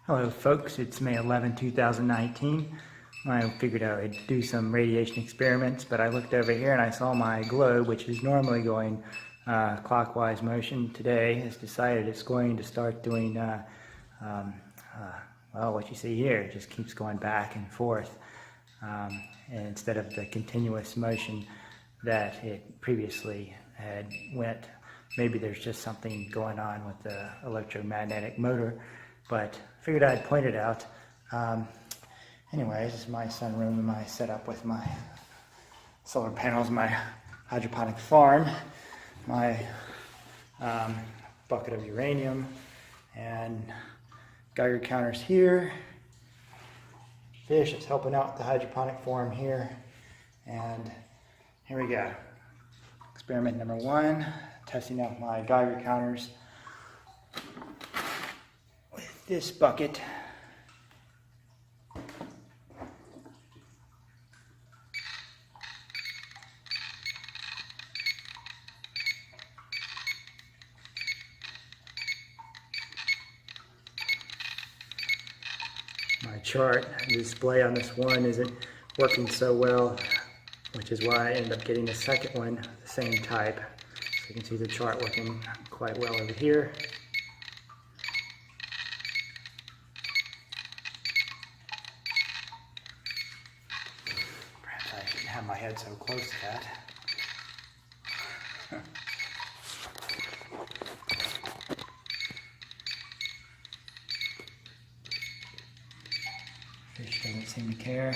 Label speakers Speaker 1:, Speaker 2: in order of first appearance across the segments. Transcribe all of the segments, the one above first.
Speaker 1: Hello folks, it's May 11, 2019. I figured I would do some radiation experiments, but I looked over here and I saw my globe, which is normally going clockwise motion. Today has decided it's going to start doing, well, what you see here, it just keeps going back and forth. And instead of the continuous motion that it previously had went, maybe there's just something going on with the electromagnetic motor, but figured I'd point it out. Anyways, this is my sunroom and my setup with my solar panels, my hydroponic farm, my bucket of uranium, and Geiger counters here. Fish is helping out the hydroponic farm here. And here we go. Experiment number 1, testing out my Geiger counters with this bucket. My chart display on this one isn't working so well, which is why I ended up getting the second one, the same type. So you can see the chart working quite well over here. Perhaps I shouldn't have my head so close to that. Fish doesn't seem to care.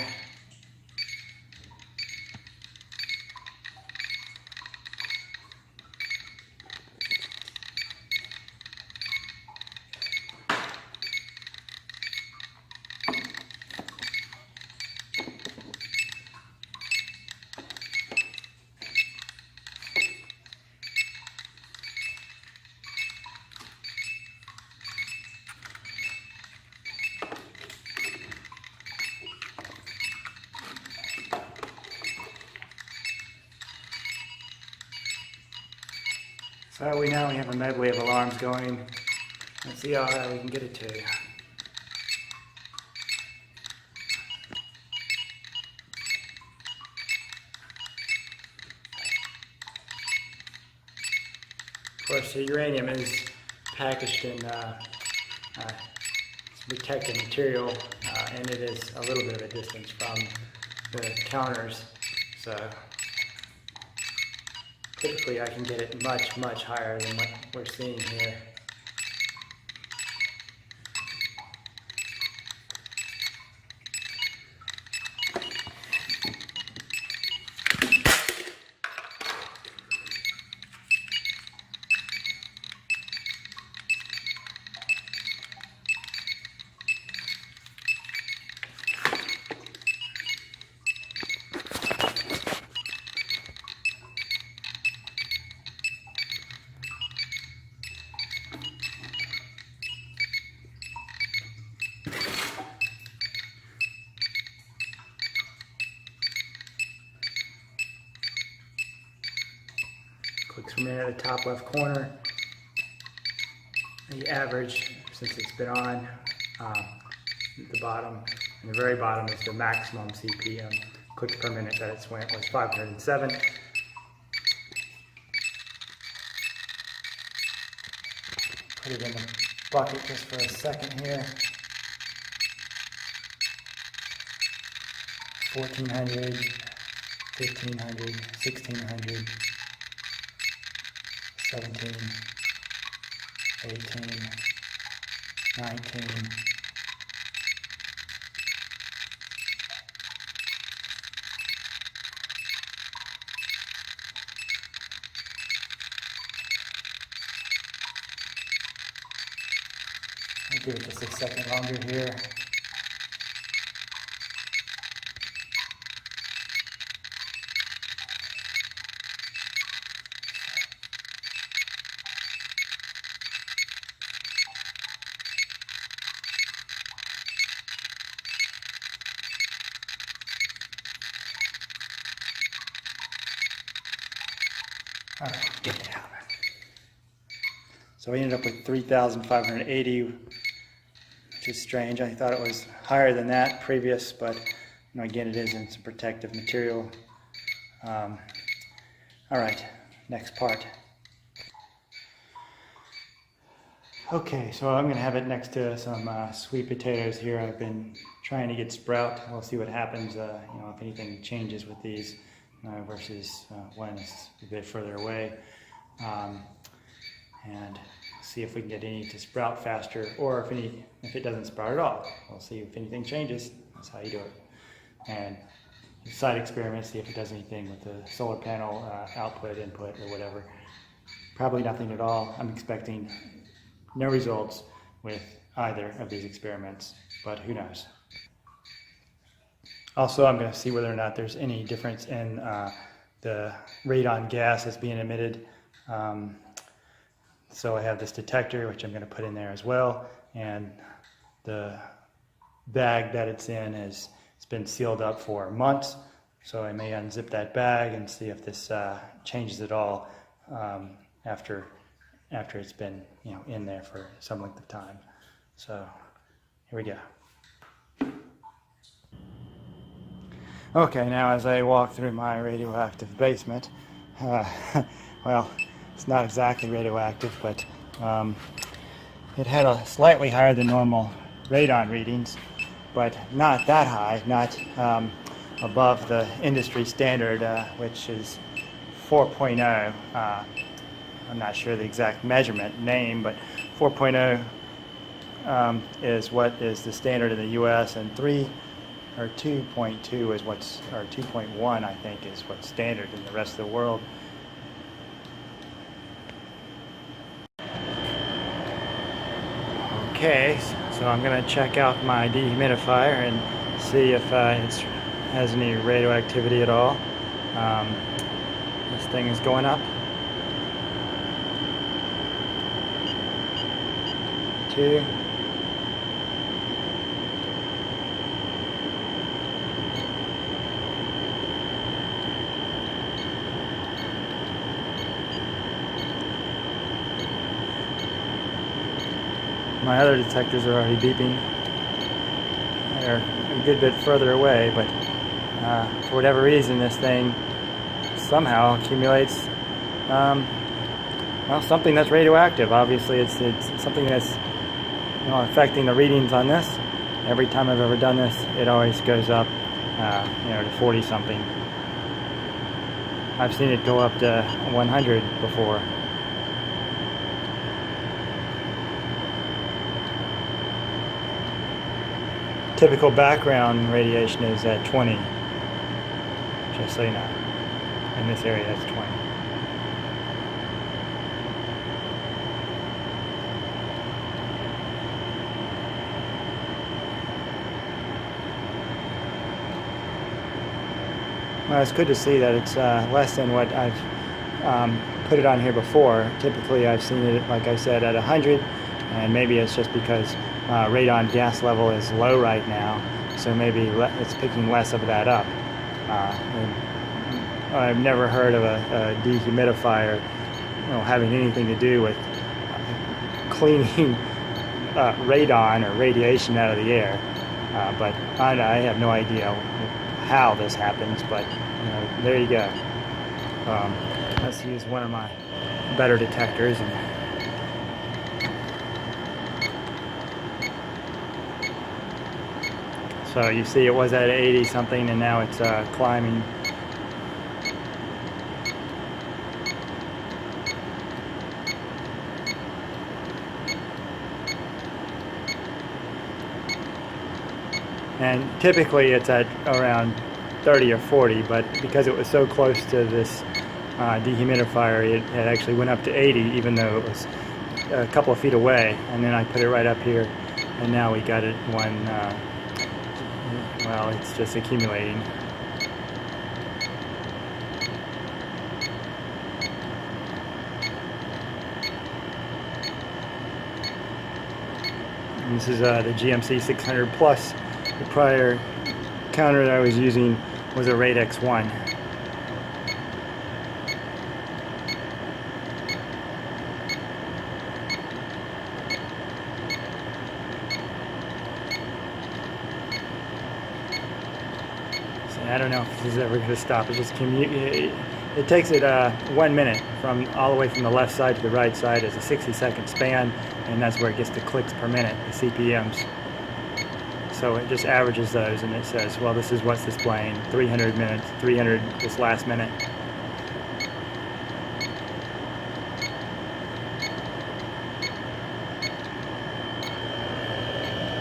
Speaker 1: So we now have a medley of alarms going. Let's see how high we can get it to. Of course, the uranium is packaged in protected material, and it is a little bit of a distance from the counters. So typically I can get it much, much higher than what we're seeing here. Clicks from in at the top left corner. The average, since it's been on, at the bottom, and the very bottom is the maximum CPM, clicks per minute that it's went was 507. Put it in the bucket just for a second here. 1400, 1500, 1600. 17, 18, 19, I'll give it just a second longer here. All right, get it out. So we ended up with 3,580, which is strange. I thought it was higher than that previous, but again, it is in some protective material. All right, next part. Okay, so I'm going to have it next to some sweet potatoes here. I've been trying to get sprout. We'll see what happens, if anything changes with these versus when it's a bit further away. And see if we can get any to sprout faster, or if it doesn't sprout at all. We'll see if anything changes. That's how you do it. And side experiment, see if it does anything with the solar panel output, input, or whatever. Probably nothing at all. I'm expecting no results with either of these experiments, but who knows. Also, I'm going to see whether or not there's any difference in the radon gas that's being emitted. So I have this detector, which I'm going to put in there as well, and the bag that it's in it's been sealed up for months, so I may unzip that bag and see if this changes at all after it's been in there for some length of time. So here we go. Okay, now as I walk through my radioactive basement, well, it's not exactly radioactive, but it had a slightly higher than normal radon readings, but not that high, not above the industry standard, which is 4.0. I'm not sure the exact measurement name, but 4.0 is what is the standard in the U.S., and 2.2 is or 2.1, I think, is what's standard in the rest of the world. Okay, so I'm going to check out my dehumidifier and see if it has any radioactivity at all. This thing is going up. 2. My other detectors are already beeping. They're a good bit further away, but for whatever reason, this thing somehow accumulates something that's radioactive. Obviously, it's something that's affecting the readings on this. Every time I've ever done this, it always goes up, to 40 something. I've seen it go up to 100 before. Typical background radiation is at 20, just so you know. In this area, it's 20. Well, it's good to see that it's less than what I've put it on here before. Typically, I've seen it, like I said, at 100, and maybe it's just because radon gas level is low right now, so maybe it's picking less of that up. I've never heard of a dehumidifier having anything to do with cleaning radon or radiation out of the air, but I have no idea how this happens, but there you go. Let's use one of my better detectors. So you see it was at 80 something, and now it's climbing. And typically it's at around 30 or 40, but because it was so close to this dehumidifier, it actually went up to 80, even though it was a couple of feet away. And then I put it right up here, and now we got it well, it's just accumulating. And this is the GMC 600 Plus. The prior counter that I was using was a Radix 1. I don't know if this is ever going to stop. It just it takes it 1 minute from all the way from the left side to the right side as a 60-second span, and that's where it gets the clicks per minute, the CPMs. So it just averages those, and it says, well, this is what's displaying, 300 minutes, 300 this last minute.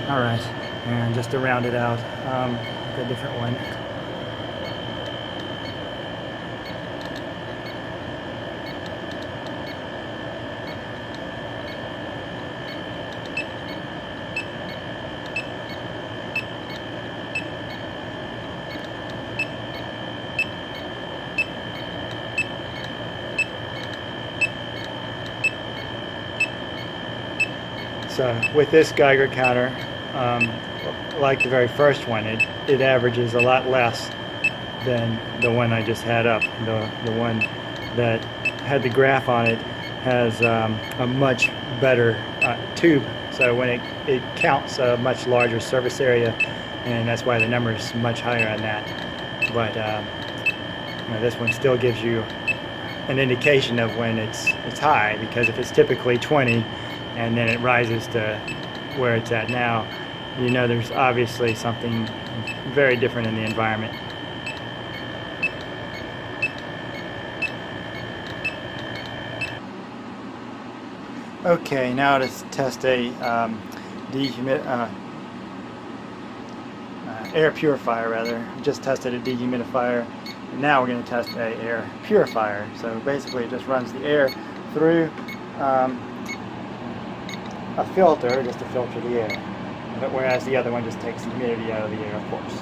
Speaker 1: All right, and just to round it out, a different one. So with this Geiger counter, like the very first one, it averages a lot less than the one I just had up. The one that had the graph on it has a much better tube, so when it counts a much larger surface area, and that's why the number is much higher on that. But you know, this one still gives you an indication of when it's high, because if it's typically 20 and then it rises to where it's at now, you know there's obviously something very different in the environment. Okay, now to test a air purifier rather. We just tested a dehumidifier, and now we're going to test a air purifier. So basically it just runs the air through a filter just to filter the air, but whereas the other one just takes the humidity out of the air, of course.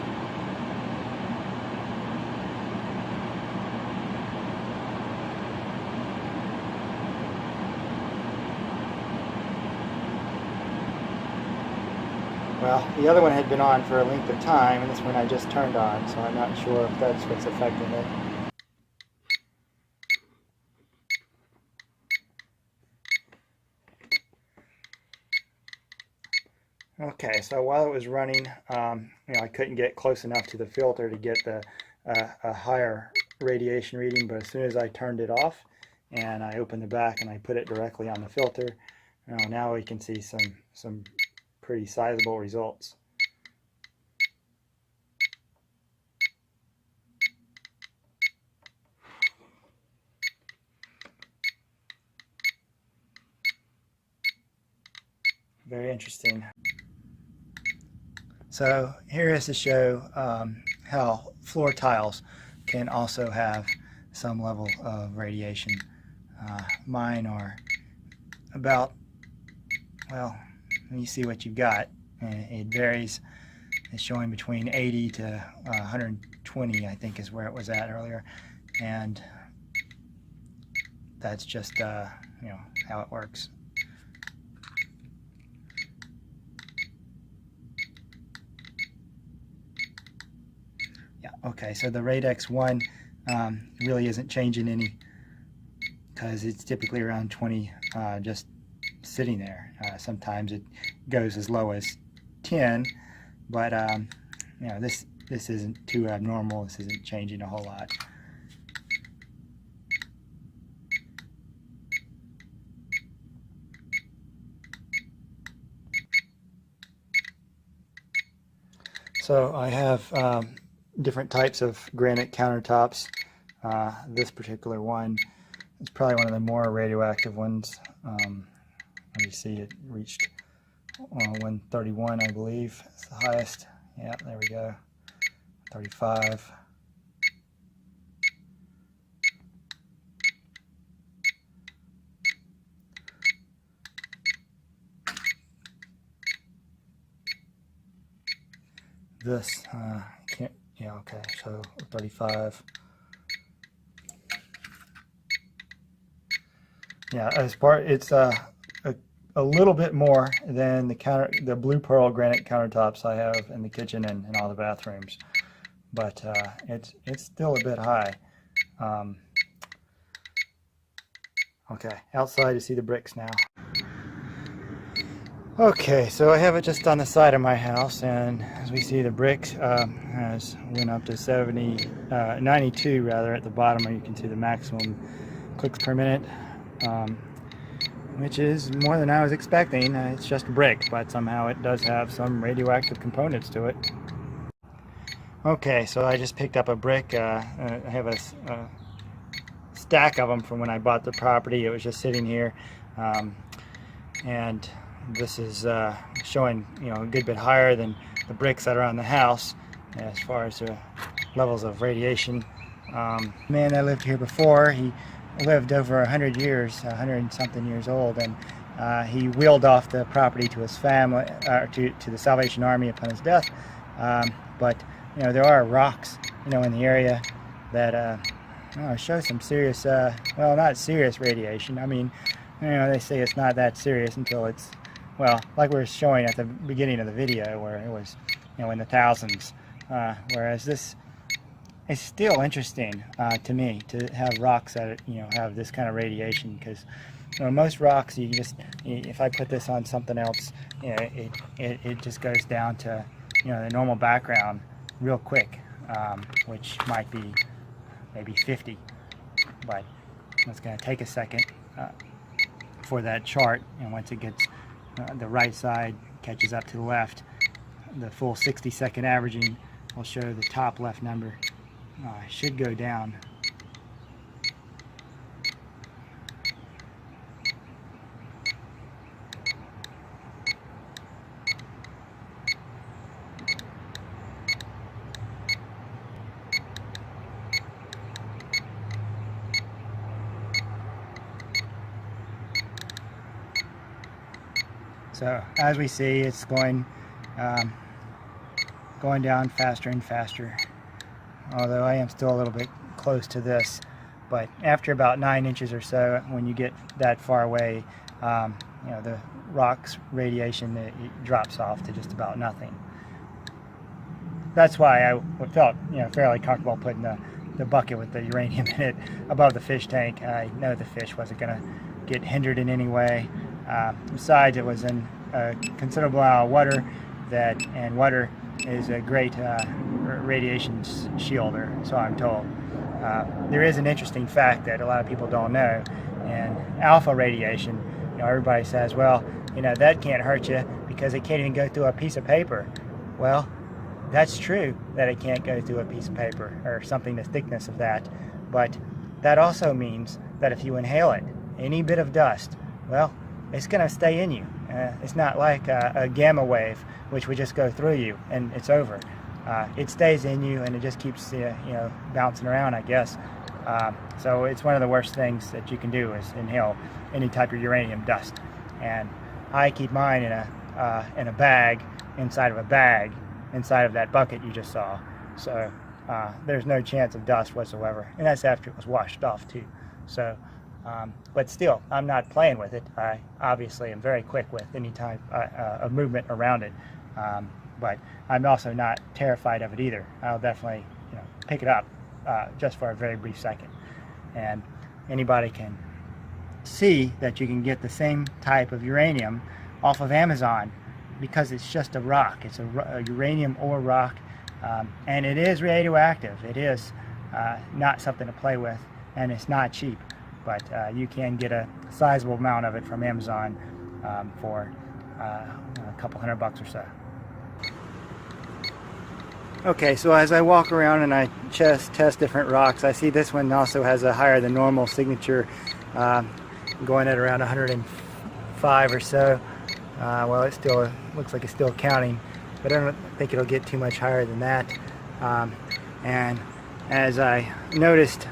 Speaker 1: Well, the other one had been on for a length of time, and this one I just turned on, so I'm not sure if that's what's affecting it. Okay, so while it was running, you know, I couldn't get close enough to the filter to get a higher radiation reading, but as soon as I turned it off and I opened the back and I put it directly on the filter, you know, now we can see some pretty sizable results. Very interesting. So here is to show how floor tiles can also have some level of radiation. Mine are about, well, you see what you've got. It varies. It's showing between 80 to 120, I think, is where it was at earlier, and that's just you know, how it works. Yeah, okay, so the Radex 1 really isn't changing any, because it's typically around 20 just sitting there. Sometimes it goes as low as 10, but you know, this isn't too abnormal. This isn't changing a whole lot. So I have different types of granite countertops. This particular one is probably one of the more radioactive ones. Let me see, it reached 131, I believe. It's the highest. Yeah, there we go. 35. This, can't, yeah, okay, so 35. Yeah, as part, it's a little bit more than the blue pearl granite countertops I have in the kitchen and all the bathrooms, but it's still a bit high. Okay, outside you see the bricks now. Okay, so I have it just on the side of my house, and as we see, the bricks has went up to 92 rather at the bottom, where you can see the maximum clicks per minute, um, which is more than I was expecting. It's just a brick, but somehow it does have some radioactive components to it. Okay, so I just picked up a brick. I have a stack of them from when I bought the property. It was just sitting here, and this is showing, a good bit higher than the bricks that are on the house as far as levels of radiation. The man that lived here before, he lived over 100 years, 100 and something years old, and he wheeled off the property to his family, to the Salvation Army upon his death. But there are rocks, in the area that show some serious, well, not serious radiation. I mean, they say it's not that serious until it's, well, like we were showing at the beginning of the video, where it was, in the thousands. Whereas this is still interesting to me, to have rocks that, have this kind of radiation, because most rocks, if I put this on something else, it just goes down to, the normal background real quick, which might be maybe 50, but it's going to take a second for that chart, and once it gets the right side catches up to the left, the full 60-second averaging will show the top left number should go down. So as we see, it's going down faster and faster, although I am still a little bit close to this. But after about 9 inches or so, when you get that far away, the rock's radiation, it drops off to just about nothing. That's why I felt fairly comfortable putting the bucket with the uranium in it above the fish tank. I know the fish wasn't going to get hindered in any way. Besides, it was in a considerable amount of water, and water is a great radiation shielder, so I'm told. There is an interesting fact that a lot of people don't know, and alpha radiation, everybody says, well, that can't hurt you because it can't even go through a piece of paper. Well, that's true that it can't go through a piece of paper or something the thickness of that, but that also means that if you inhale it, any bit of dust, well, it's going to stay in you. It's not like a gamma wave, which would just go through you and it's over. It stays in you, and it just keeps bouncing around, I guess. So it's one of the worst things that you can do is inhale any type of uranium dust. And I keep mine in a bag, inside of that bucket you just saw. So there's no chance of dust whatsoever, and that's after it was washed off too. So. But still, I'm not playing with it. I obviously am very quick with any type of movement around it, but I'm also not terrified of it either. I'll definitely, pick it up just for a very brief second. And anybody can see that you can get the same type of uranium off of Amazon, because it's just a rock. It's a uranium ore rock, and it is radioactive. It is not something to play with, and it's not cheap. But you can get a sizable amount of it from Amazon for a couple $100 or so. Okay, so as I walk around and I test different rocks, I see this one also has a higher than normal signature, going at around 105 or so. Well, it still looks like it's still counting, but I don't think it'll get too much higher than that. And as I noticed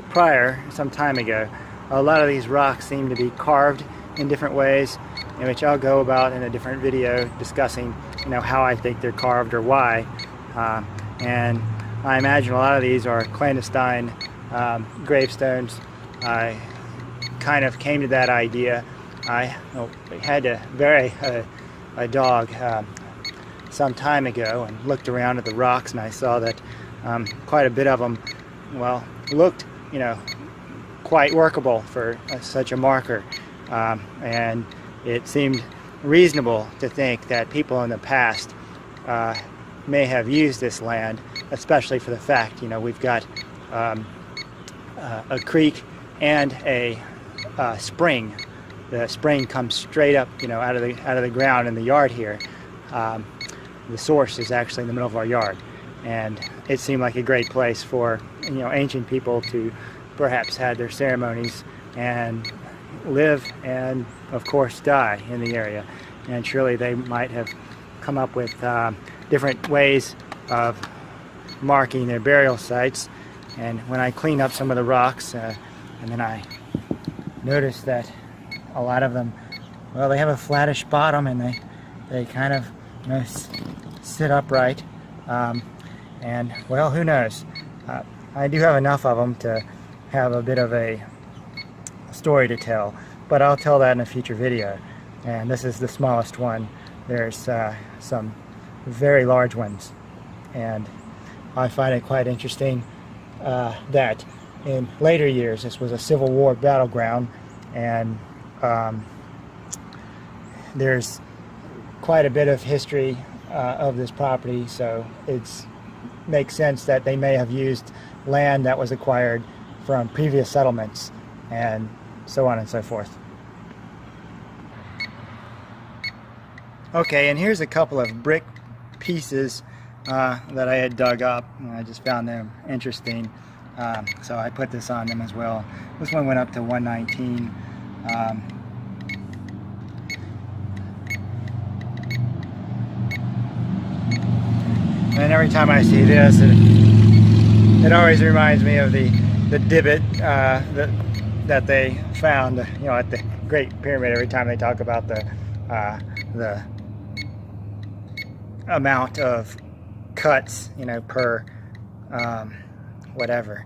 Speaker 1: prior, some time ago, a lot of these rocks seem to be carved in different ways, in which I'll go about in a different video discussing, how I think they're carved or why. And I imagine a lot of these are clandestine gravestones. I kind of came to that idea. I had to bury a dog some time ago, and looked around at the rocks, and I saw that quite a bit of them, well, looked, quite workable for such a marker, and it seemed reasonable to think that people in the past may have used this land, especially for the fact, we've got a creek and a spring. The spring comes straight up, out of the ground in the yard here. The source is actually in the middle of our yard, and it seemed like a great place for ancient people to perhaps had their ceremonies and live and of course die in the area. And surely they might have come up with different ways of marking their burial sites. And when I cleaned up some of the rocks, and then I noticed that a lot of them, well, they have a flattish bottom, and they kind of sit upright, and well, who knows, I do have enough of them to have a bit of a story to tell, but I'll tell that in a future video. And this is the smallest one. There's some very large ones, and I find it quite interesting that in later years this was a Civil War battleground, and there's quite a bit of history of this property, so it makes sense that they may have used land that was acquired from previous settlements and so on and so forth. Okay, and here's a couple of brick pieces that I had dug up, and I just found them interesting, so I put this on them as well. This one went up to 119. And every time I see this, it always reminds me of the divot that they found, at the Great Pyramid. Every time they talk about the amount of cuts, per whatever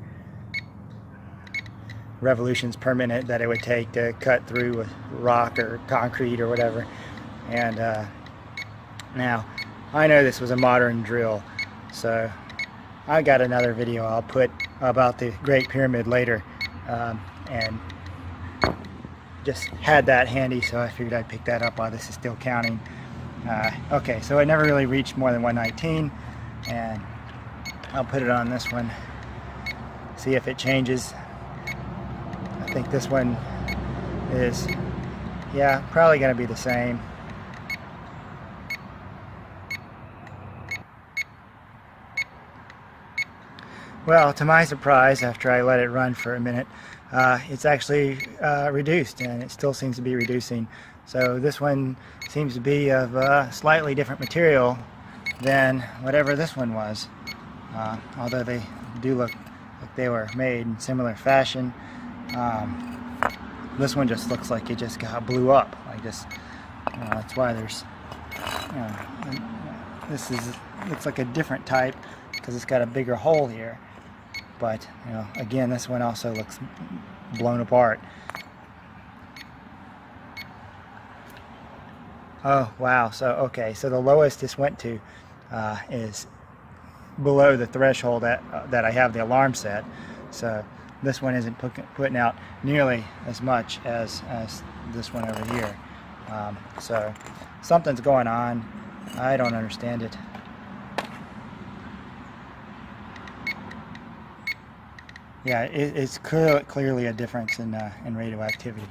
Speaker 1: revolutions per minute that it would take to cut through with rock or concrete or whatever. And now I know this was a modern drill, so I got another video I'll put about the Great Pyramid later, and just had that handy, so I figured I'd pick that up while this is still counting. Okay, so it never really reached more than 119, and I'll put it on this one, see if it changes. I think this one is, yeah, probably going to be the same. Well, to my surprise, after I let it run for a minute, it's actually reduced, and it still seems to be reducing. So this one seems to be of a slightly different material than whatever this one was, although they do look like they were made in similar fashion. This one just looks like it just blew up. Like this, that's why there's, this looks like a different type because it's got a bigger hole here. But again, this one also looks blown apart. Oh wow, so okay, so the lowest this went to is below the threshold that I have the alarm set. So this one isn't putting out nearly as much as this one over here. So something's going on. I don't understand it. Yeah, it's clearly a difference in radioactivity.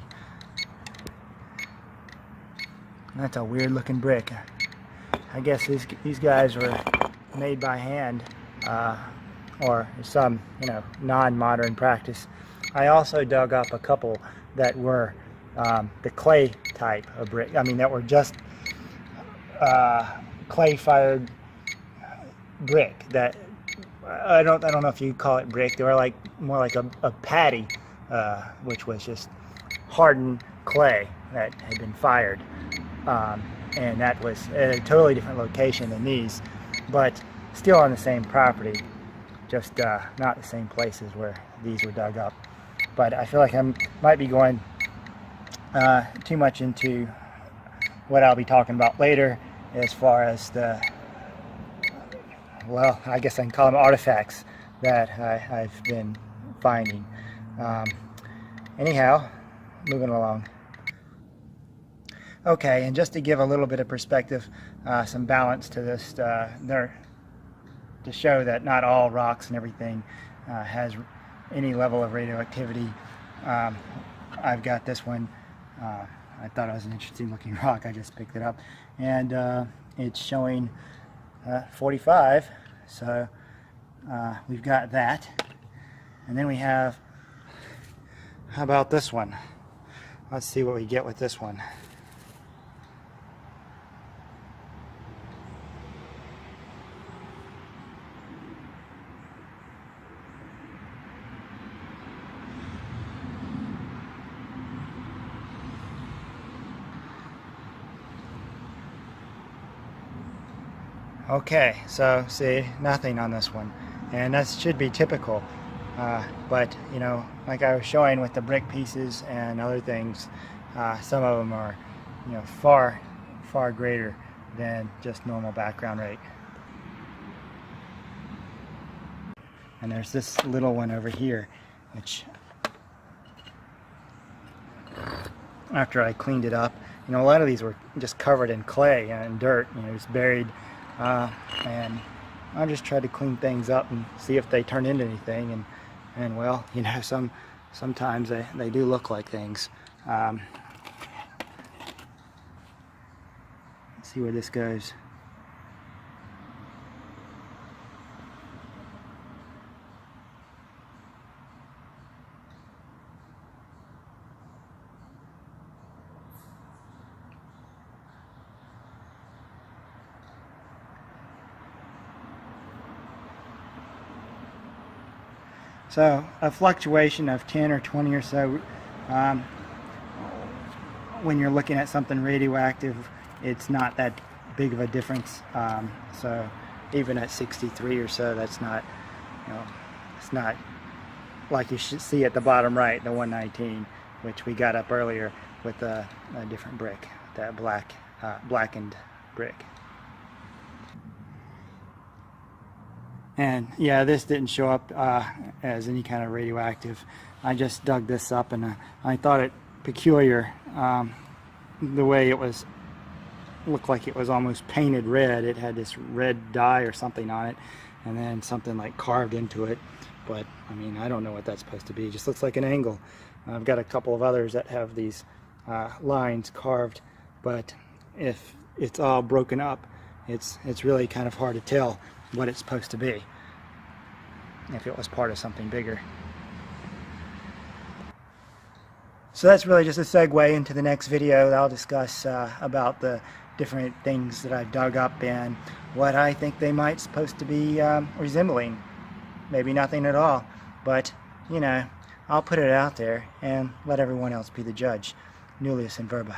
Speaker 1: That's a weird looking brick. I guess these guys were made by hand, or some non-modern practice. I also dug up a couple that were the clay type of brick. I mean, that were just clay-fired brick. That I don't know if you call it brick. They were more like a patty, which was just hardened clay that had been fired, and that was at a totally different location than these, but still on the same property, just not the same places where these were dug up. But I feel like I might be going too much into what I'll be talking about later as far as the, well, I guess I can call them artifacts that I've been finding. Anyhow, moving along. Okay, and just to give a little bit of perspective, some balance to this, to show that not all rocks and everything has any level of radioactivity. I've got this one. I thought it was an interesting looking rock. I just picked it up, and it's showing 45. So we've got that, and then we have, how about this one? Let's see what we get with this one. Okay, so see, nothing on this one, and that should be typical, but you know, like I was showing with the brick pieces and other things, some of them are, you know, far greater than just normal background rate. And there's this little one over here, which after I cleaned it up, you know, a lot of these were just covered in clay and dirt, you know, just buried. And I just tried to clean things up and see if they turn into anything, and well, you know, sometimes they do look like things. Let's see where this goes. So a fluctuation of 10 or 20 or so, when you're looking at something radioactive, it's not that big of a difference. So even at 63 or so, that's not, you know, it's not like you should see at the bottom right, the 119, which we got up earlier with a different brick, that blackened brick. And yeah, this didn't show up as any kind of radioactive. I just dug this up, and I thought it peculiar, the way it was, looked like it was almost painted red. It had this red dye or something on it, and then something like carved into it. But I mean, I don't know what that's supposed to be. It just looks like an angle. I've got a couple of others that have these lines carved, but if it's all broken up, it's really kind of hard to tell what it's supposed to be if it was part of something bigger. So that's really just a segue into the next video that I'll discuss about the different things that I've dug up and what I think they might supposed to be resembling. Maybe nothing at all, but you know, I'll put it out there and let everyone else be the judge. Nullius in verba.